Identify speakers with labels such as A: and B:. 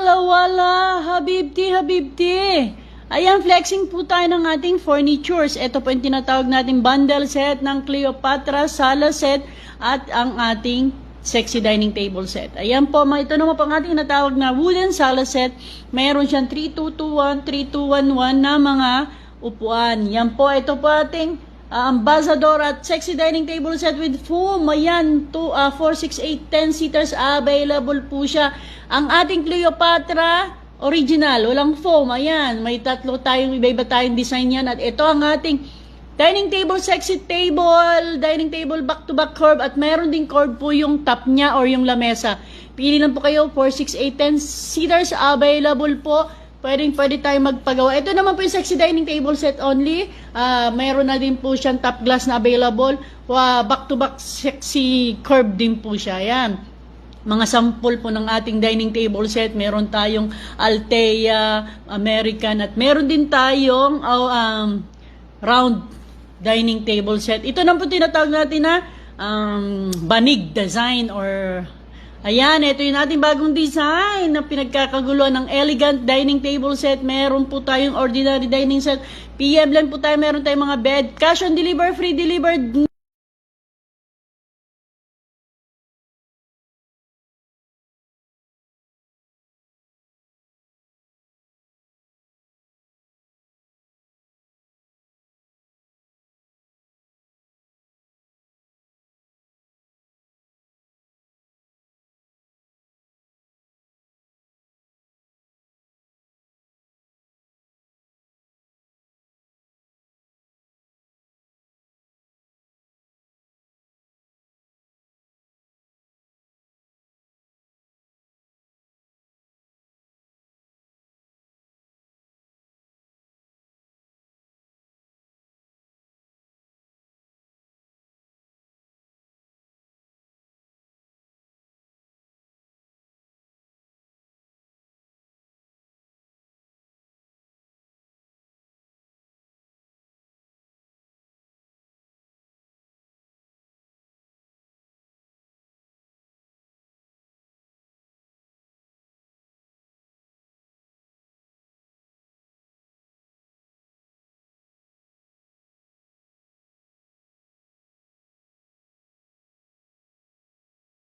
A: Wala, Habibti, Habibti. Ayan, flexing po tayo ng ating furnitures. Ito po yung tinatawag natin bundle set ng Cleopatra, sala set, at ang ating sexy dining table set. Ayan po, ito naman po ang ating natawag na wooden sala set. Mayroon siyang 3221, 3211 na mga upuan. Yan po, ito po ating ambassador at sexy dining table set with foam. Ayan, 4, 6, 8, 10 seaters available po siya. Ang ating Cleopatra, original, walang foam. Ayan, may tatlo tayong iba-iba tayong design yan. At ito ang ating dining table, sexy table, dining table back-to-back curve. At meron din curve po yung top niya or yung lamesa. Pili lang po kayo, 4, 6, 8, 10 seaters available po. Pwede tayo magpagawa. Ito naman po yung sexy dining table set only. Mayroon na din po siyang top glass na available. Back-to-back sexy curve din po siya. Ayan. Mga sample po ng ating dining table set. Meron tayong Altea, American, at meron din tayong round dining table set. Ito naman po tinatawag natin na banig design or ayan, ito yung ating bagong design na pinagkakaguluhan ng elegant dining table set. Meron po tayong ordinary dining set. PM lang po tayo, meron tayong mga bed. Cash on deliver, free delivered.